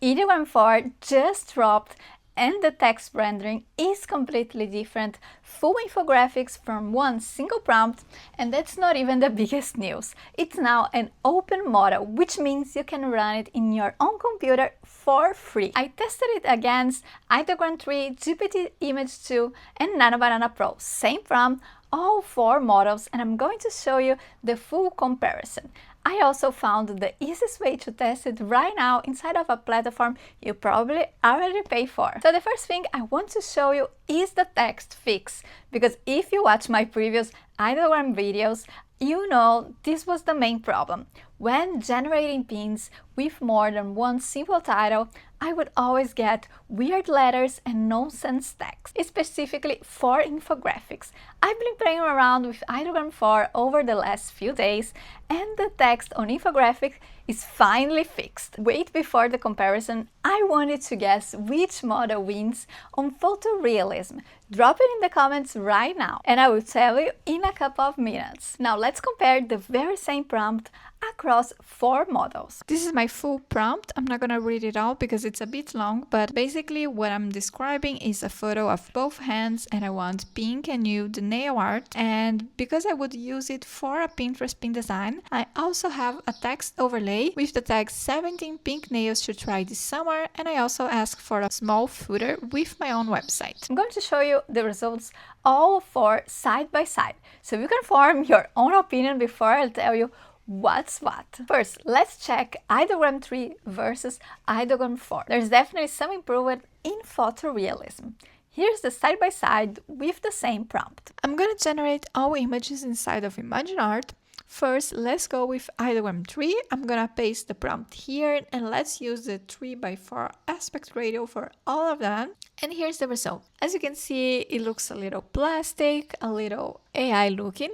Ideogram 4 just dropped and the text rendering is completely different, full infographics from one single prompt, and that's not even the biggest news. It's now an open model, which means you can run it in your own computer for free. I tested it against Ideogram 3, GPT-Image 2 and Nano Pro. Same prompt, all 4 models, and I'm going to show you the full comparison. I also found the easiest way to test it right now inside of a platform you probably already pay for. So the first thing I want to show you is the text fix, because if you watch my previous Ideogram videos, you know this was the main problem. When generating pins with more than one simple title, I would always get weird letters and nonsense text, specifically for infographics. I've been playing around with Ideogram 4 over the last few days, and the text on infographics is finally fixed. Wait, before the comparison, I wanted to guess which model wins on photorealism. Drop it in the comments right now, and I will tell you in a couple of minutes. Now let's compare the very same prompt across 4 models. This is my full prompt. I'm not gonna read it all because it's a bit long, but basically what I'm describing is a photo of both hands, and I want pink and nude nail art. And because I would use it for a Pinterest pin design, I also have a text overlay with the tag 17 pink nails to try this summer, and I also ask for a small footer with my own website. I'm going to show you the results all 4 side by side, so you can form your own opinion before I tell you what's what. First, let's check Ideogram 3 versus Ideogram 4. There's definitely some improvement in photorealism. Here's the side-by-side with the same prompt. I'm gonna generate all images inside of ImagineArt. First, let's go with Ideogram 3. I'm gonna paste the prompt here, and let's use the 3:4 aspect ratio for all of them. And here's the result. As you can see, it looks a little plastic, a little AI looking.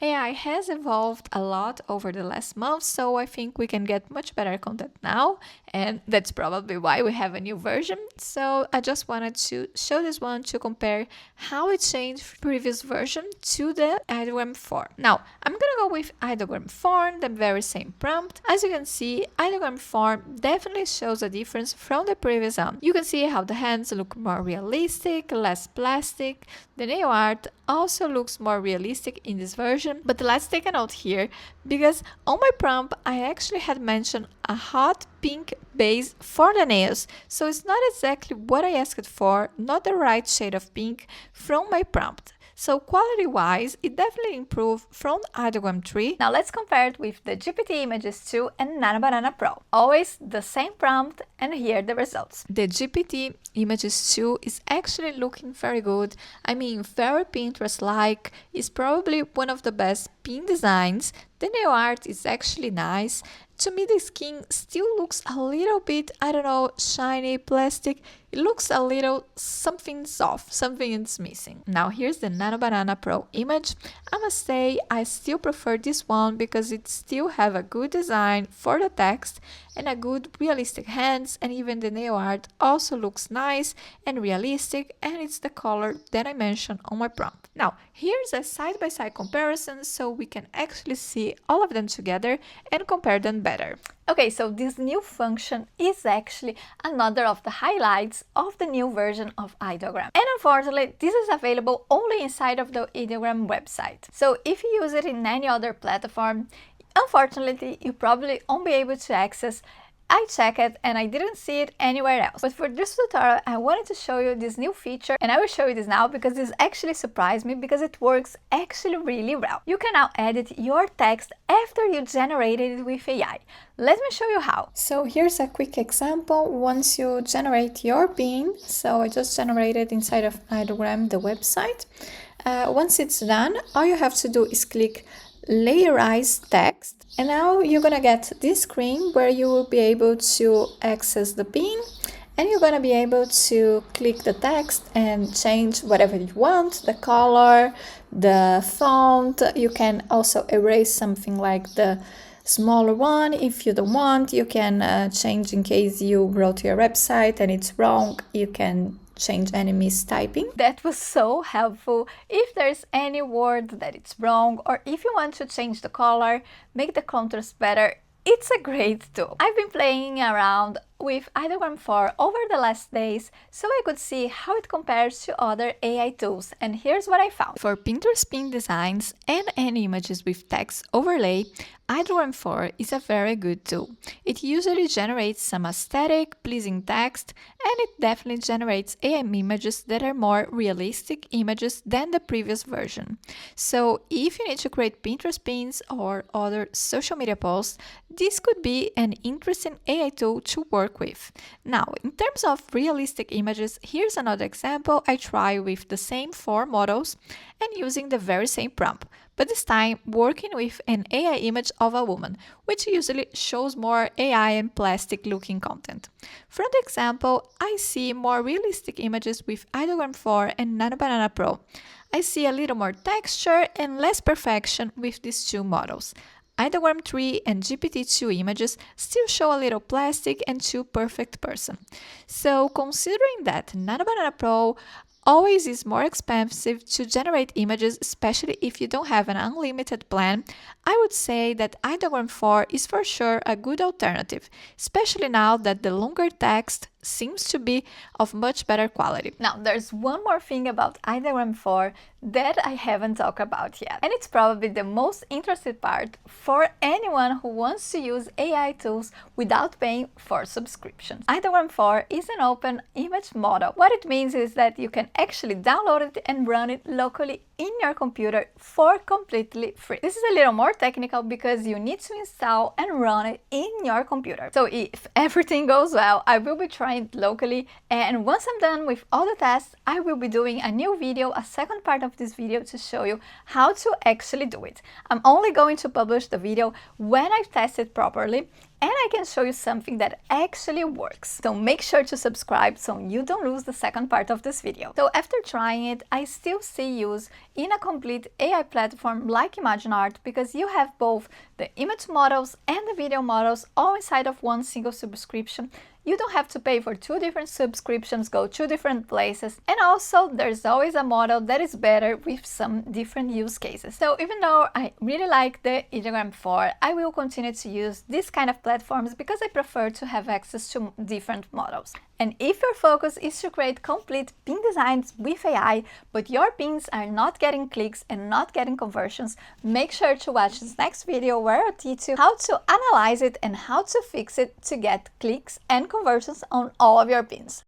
AI has evolved a lot over the last month, so I think we can get much better content now, and that's probably why we have a new version. So I just wanted to show this one to compare how it changed from the previous version to the Ideogram 4. Now, I'm gonna go with Ideogram 4, the very same prompt. As you can see, Ideogram 4 definitely shows a difference from the previous one. You can see how the hands look more realistic, less plastic. The nail art also looks more realistic in this version, but let's take a note here, because on my prompt I actually had mentioned a hot pink base for the nails, so it's not exactly what I asked for, not the right shade of pink from my prompt. So quality-wise, it definitely improved from Ideogram 3. Now let's compare it with the GPT-Images 2 and Nano Pro. Always the same prompt, and here are the results. The GPT-Images 2 is actually looking very good. I mean, very Pinterest-like. It's probably one of the best pin designs. The nail art is actually nice. To me, the skin still looks a little bit, I don't know, shiny, plastic. It looks a little something's off, something is missing. Now here's the Nano Pro image. I must say I still prefer this one because it still have a good design for the text and a good realistic hands, and even the nail art also looks nice and realistic, and it's the color that I mentioned on my prompt. Now here's a side-by-side comparison so we can actually see all of them together and compare them better. Okay, so this new function is actually another of the highlights of the new version of Ideogram. And unfortunately, this is available only inside of the Ideogram website. So if you use it in any other platform, unfortunately, you probably won't be able to access. I checked it and I didn't see it anywhere else. But for this tutorial, I wanted to show you this new feature, and I will show you this now because this actually surprised me because it works actually really well. You can now edit your text after you generated it with AI. Let me show you how. So here's a quick example. Once you generate your pin, so I just generated inside of Ideogram the website. Once it's done, all you have to do is click layerize text, and now you're gonna get this screen where you will be able to access the pin, and you're gonna be able to click the text and change whatever you want, the color, the font. You can also erase something like the smaller one if you don't want. You can change in case you wrote to your website and it's wrong. You can change any mistyping. That was so helpful. If there's any word that it's wrong, or if you want to change the color, make the contrast better, it's a great tool. I've been playing around with Ideogram 4 over the last days so I could see how it compares to other AI tools, and here's what I found. For Pinterest pin designs and any images with text overlay, Ideogram 4 is a very good tool. It usually generates some aesthetic, pleasing text, and it definitely generates AI images that are more realistic images than the previous version. So if you need to create Pinterest pins or other social media posts, this could be an interesting AI tool to work with. Now, in terms of realistic images, here's another example I try with the same 4 models and using the very same prompt, but this time working with an AI image of a woman, which usually shows more AI and plastic looking content. From the example, I see more realistic images with Ideogram 4 and Nano Pro. I see a little more texture and less perfection with these two models. Ideogram 3 and GPT-2 images still show a little plastic and too perfect person. So considering that Nano Pro always is more expensive to generate images, especially if you don't have an unlimited plan, I would say that Ideogram 4 is for sure a good alternative, especially now that the longer text seems to be of much better quality. Now, there's one more thing about Ideogram 4 that I haven't talked about yet, and it's probably the most interesting part for anyone who wants to use AI tools without paying for subscriptions. Ideogram 4 is an open image model. What it means is that you can actually download it and run it locally in your computer for completely free. This is a little more technical because you need to install and run it in your computer. So if everything goes well, I will be trying it locally, and once I'm done with all the tests, I will be doing a new video, a second part of this video, to show you how to actually do it. I'm only going to publish the video when I've tested properly and I can show you something that actually works. So make sure to subscribe so you don't lose the second part of this video. So after trying it, I still see use in a complete AI platform like ImagineArt, because you have both the image models and the video models all inside of one single subscription. You don't have to pay for 2 different subscriptions, go 2 different places, and also there's always a model that is better with some different use cases. So even though I really like the Ideogram 4, I will continue to use this kind of platforms because I prefer to have access to different models. And if your focus is to create complete pin designs with AI, but your pins are not getting clicks and not getting conversions, make sure to watch this next video where I'll teach you how to analyze it and how to fix it to get clicks and conversions on all of your pins.